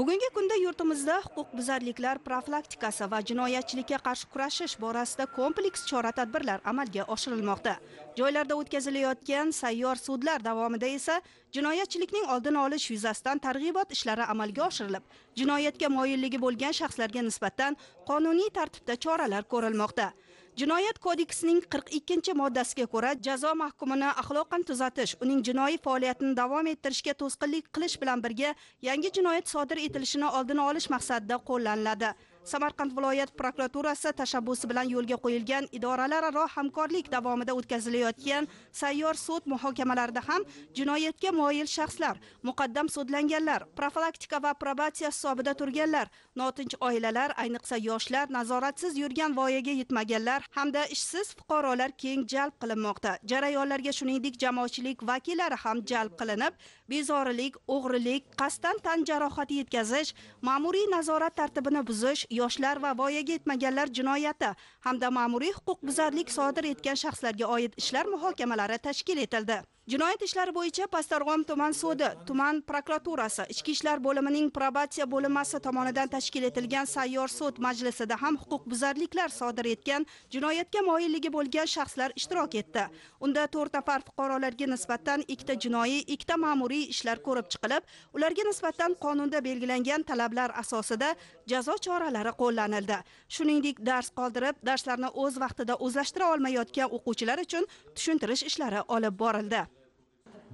Bugungi kunda yurtimizda huquqbuzarliklar profilaktikasi va jinoyatchilikka qarshi kurashish borasida kompleks chora-tadbirlar amalga oshirilmoqda. Joylarda o'tkazilayotgan sayyor sudlar davomida esa jinoyatchilikning oldini olish yuzasidan targ'ibot ishlari amalga oshirilib, jinoyatga moyilligi bo'lgan shaxslarga nisbatan qonuniy tartibda choralar ko'rilmoqda. Jinoyat kodeksining 42-moddasiga ko'ra jazo mahkumini axloqan tuzatish, uning jinoiy faoliyatini davom ettirishga to'sqinlik qilish bilan birga yangi jinoyat sodir etilishini oldini olish maqsadida qo'llaniladi. Samarqand viloyat prokuraturasi tashabbusi bilan yo'lga qo'yilgan idoralararo hamkorlik davomida o'tkazilayotgan sayyor sud muhokamalarida ham jinoyatga moyil shaxslar, muqaddam sudlanganlar, profilaktika va probatsiya hisobida turganlar, notinch oilalar, ayniqsa yoshlar, nazoratsiz yurgan voyaga yetmaganlar hamda ishsiz fuqarolar keng jalb qilinmoqda. Jarayonlarga shuningdek jamoatchilik vakillari ham jalb qilinib, bezorilik, o'g'rilik, qasddan tan jarohati yetkazish, ma'muriy nazorat tartibini buzish, yoshlar va voyaga yetmaganlar jinoyati hamda ma'muriy huquqbuzarlik sodir etgan shaxslarga oid ishlar muhokamalari tashkil etildi. Jinoyat ishlari bo'yicha Pastdarg'om tuman sudi, tuman prokuraturasi, Ichki ishlar bo'limining probatsiya bo'linmasi tomonidan tashkil etilgan sayyor sud majlisida ham huquqbuzarliklar sodir etgan, jinoyatga moyilligi bo'lgan shaxslar ishtirok etdi. Unda 4 nafar fuqarolarga nisbatan 2 jinoiy, 2 ma'muriy ishlar ko'rib chiqilib, ularga nisbatan qonunda belgilangan talablar asosida jazo choralari qo'llanildi. Shuningdek, dars qoldirib, darslarni o'z vaqtida o'zlashtira olmayotgan o'quvchilar uchun tushuntirish ishlari olib borildi.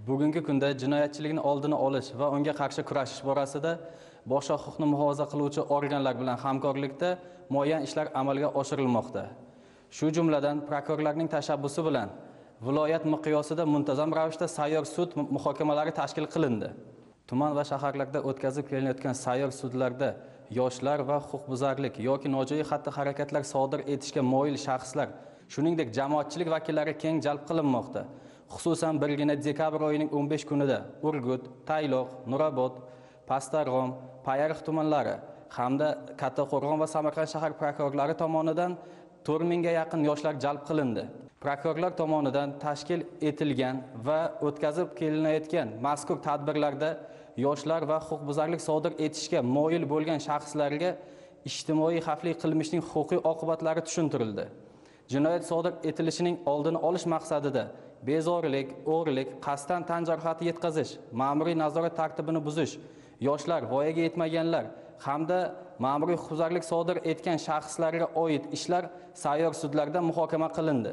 Bugungi kunda jinoyatchilikni oldini olish va unga qarshi kurashish borasida boshqa huquqni muhofaza qiluvchi organlar bilan hamkorlikda muayyan ishlar amalga oshirilmoqda. Shu jumladan prokurorlarning tashabbusi bilan viloyat miqyosida muntazam ravishda sayyor sud muhokamalari tashkil qilindi. Tuman va shaharlarda o'tkazib kelinayotgan sayyor sudlarda yoshlar va huquqbuzarlik yoki nojo'ya xatti-harakatlar sodir etishga moyil shaxslar, shuningdek jamoatchilik vakillari keng jalb qilinmoqda. Xususan birgina dekabr oyining 15 kunida Urgut, Tayloq, Nurobod, Pastdarg'om, Payariq tumanlari hamda Kattaqo'rg'on va Samarqand shahar prokurorlari tomonidan 4000 ga yaqin yoshlar jalb qilindi. Prokurorlar tomonidan tashkil etilgan va o'tkazib kelinayotgan mazkur tadbirlarda yoshlar va huquqbuzarlik sodir etishga moyil bo'lgan shaxslarga ijtimoiy xavfli qilmishning huquqiy oqibatlari tushuntirildi. Jinoyat sodir etilishining oldini olish maqsadida bezorilik, o'g'rilik, qasddan tan jarohati yetkazish, ma'muriy nazorat tartibini buzish, yoshlar, voyaga yetmaganlar hamda ma'muriy huquqbuzarlik sodir etgan shaxslarga oid ishlar sayyor sudlarda muhokama qilindi.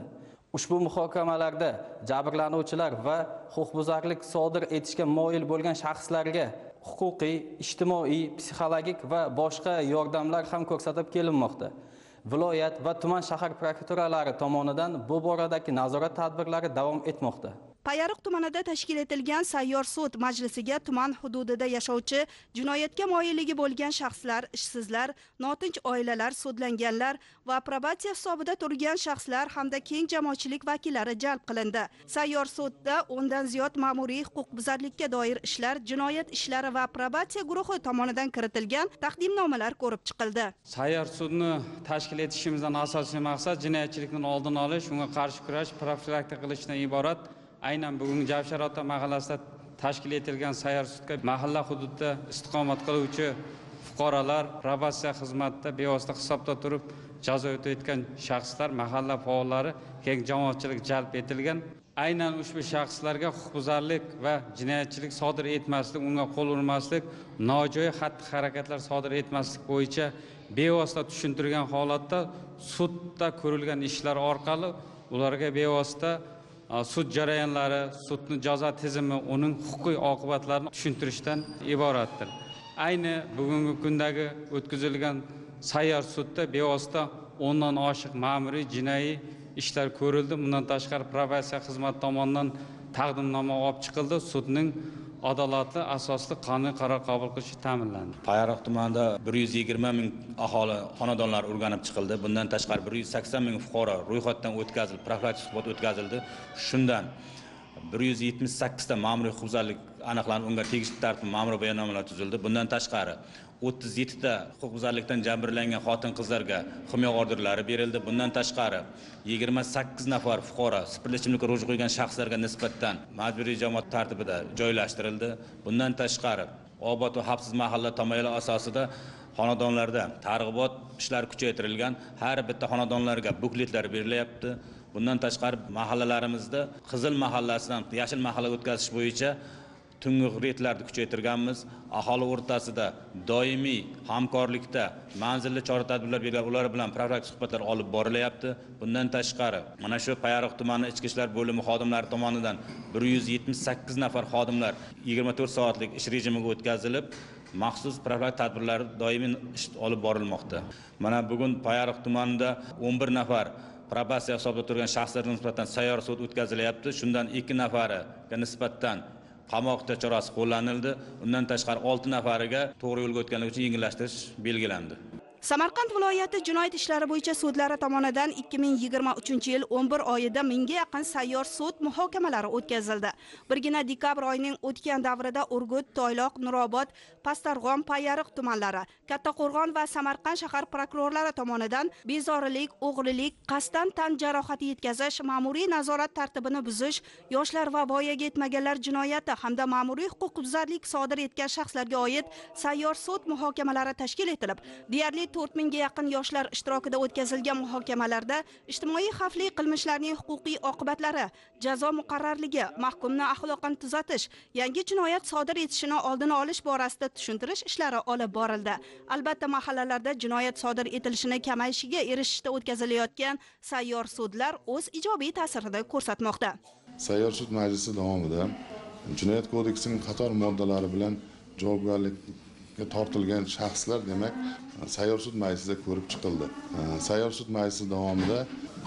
Ushbu muhokamalarda jabrlanuvchilar va huquqbuzarlik sodir etishga moyil bo'lgan shaxslarga huquqiy, ijtimoiy, psixologik va boshqa yordamlar ham ko'rsatib kelinmoqda. Viloyat va tuman shahar prokuraturalari tomonidan bu boradagi nazorat tadbirlari davom etmoqda. Payariq tumanida tashkil etilgan sayyor sud majlisiga tuman hududida yashovchi jinoyatga moyilligi bo'lgan shaxslar, ishsizlar, notinch oilalar, sudlanganlar va probatsiya hisobida turgan shaxslar hamda keng jamoatchilik vakillari jalb qilindi. Sayyor sudda 10 dan ziyod ma'muriy huquqbuzarlikka doir ishlar, jinoyat ishlari va probatsiya guruhi tomonidan kiritilgan taqdimnomalar ko'rib chiqildi. Sayyor sudni tashkil etishimizdan asosiy maqsad jinoyatchilikning oldini olish, unga qarshi kurash, profilaktika qilishdan iborat. Aynan bugungi Javsharota mahallasida tashkil etilgan sayyor sudga mahalla hududida istiqomat qiluvchi fuqarolar probatsiya xizmatida bevosita hisobda turib jazo o'tayotgan shaxslar, mahalla faollari, keng jamoatchilik jalb etilgan. Aynan ushbu shaxslarga huquqbuzarlik va jinoyatchilik sodir etmaslik, unga qo'l urmaslik, nojo'ya xatti-harakatlar sodir etmaslik bo'yicha bevosita tushuntirgan holatda sudda ko'rilgan ishlar orqali ularga bevosita sud jarayonlari, sudning jazo tizimi, uning huquqiy oqibatlarini tushuntirishdan iboratdir. Ayni bugungi kundagi o'tkazilgan sayyor sudda bevosita 10 dan oshiq ma'muriy jinoiy ishlar ko'rildi. Bundan tashqari probatsiya xizmati tomonidan taqdimnoma olib chiqildi. Sudning adolatli asosli qonuniy qaror qabul qilishi ta'minlandi. Payariq tumanida 120 ming aholi xonadonlar o'rganib chiqildi. Bundan tashqari 180 ming fuqaro ro'yxatdan o'tkazilib, profilaktik suhbat o'tkazildi. Shundan 178 ta ma'muriy huquqbuzarlik aniqlanib, unga tegishli tartibda ma'muriy bayonnomalar tuzildi. Bundan tashqari 37 ta huquqbuzarlikdan jabrlangan xotin-qizlarga himoya orderlari berildi. Bundan tashqari 28 nafar fuqaro spirtli ichimlikka ro'j qo'ygan shaxslarga nisbatan majburiy jamoat tartibida joylashtirildi. Bundan tashqari obod va xavfsiz mahalla tamoyili asosida xonadonlarda targ'ibot ishlari kuchaytirilgan. Har bitta xonadonlarga bukletlar berilyapti. Bundan tashqari mahallalarimizda Qizil mahallasidan Yashil mahallaga o'tkazish bo'yicha tungi reydlarni kuchaytirganmiz. Aholi o'rtasida doimiy hamkorlikda manzilli chora-tadbirlar bergan, ular bilan profilaktik suhbatlar olib borilyapti. Bundan tashqari mana shu Payariq tumani ichki ishlar bo'limi xodimlari tomonidan 178 nafar xodimlar 24 soatlik ish rejimiga o'tkazilib, maxsus profilaktik tadbirlar doimiy olib borilmoqda. Mana bugun Payariq tumanida 11 nafar probatsiya hisobida turgan shaxslarga nisbatan sayyor sud o'tkazilyapti. Shundan 2 nafariga nisbatan qamoq chorasi qo'llanildi. Undan tashqari 6 nafariga to'g'ri yo'lga o'tganligi uchun yengillashtirish belgilandi. Samarqand viloyati jinoyat ishlari bo'yicha sudlari tomonidan 2023-yil 11 oyida 1000 ga yaqin sayyor sud muhokamalari o'tkazildi. Birgina dekabr oyining o'tgan davrida Urgut, Toyloq, Nurobod, Pastarg'om, Payariq tumanlari, Kattaqo'rg'on va Samarqand shahar prokurorlari tomonidan bezorilik, o'g'rilik, qasddan tan jarohati yetkazish, ma'muriy nazorat tartibini buzish, yoshlar va voyaga yetmaganlar jinoyati hamda ma'muriy huquqbuzarlik sodir etgan shaxslarga oid sayyor sud muhokamalari tashkil etilib, deyarli 4000 ga yaqin yoshlar ishtirokida o'tkazilgan muhokamalarda ijtimoiy xavfli qilmishlarning huquqiy oqibatlari, jazo muqarrarligi, mahkumni axloqan tuzatish, yangi jinoyat sodir etishini oldini olish borasida tushuntirish ishlari olib borildi. Albatta, mahallalarda jinoyat sodir etilishini kamayishiga erishishda o'tkazilayotgan sayyor sudlar o'z ijobiy ta'sirini ko'rsatmoqda. Sayyor sud majlisi davomida Jinoyat kodeksining qator moddalari bilan javobgarlikka tortilgan shaxslar demak sayyor sud majlisida ko'rib chiqildi. Sayyor sud majlisi davomida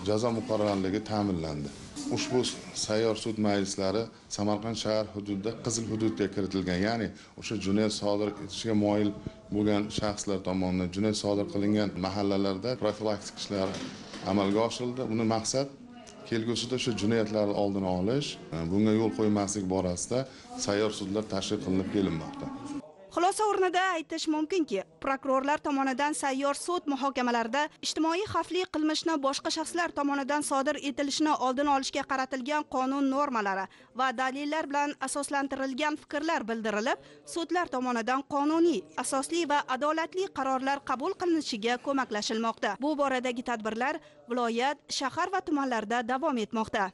jazo muqarrarligi ta'minlandi. Ushbu sayyor sud majlislari Samarqand shahar hududida qizil hududga kiritilgan, ya'ni o'sha jinoyat sodir etishga moyil bo'lgan shaxslar tomonidan jinoyat sodir qilingan mahallalarda profilaktik ishlar amalga oshirildi. Buning maqsad kelgusida o'sha jinoyatlarni oldini olish, bunga yo'l qo'ymaslik borasida sayyor sudlar tashkil qilinib kelinmoqda. Xulosa o'rnida aytish mumkinki, prokurorlar tomonidan sayyor sud muhokamalarida ijtimoiy xavfli qilmishni boshqa shaxslar tomonidan sodir etilishini oldini olishga qaratilgan qonun normalari va dalillar bilan asoslantirilgan fikrlar bildirilib, sudlar tomonidan qonuniy, asosli va adolatli qarorlar qabul qilinishiga ko'maklashilmoqda. Bu boradagi tadbirlar viloyat, shahar va tumanlarda davom etmoqda.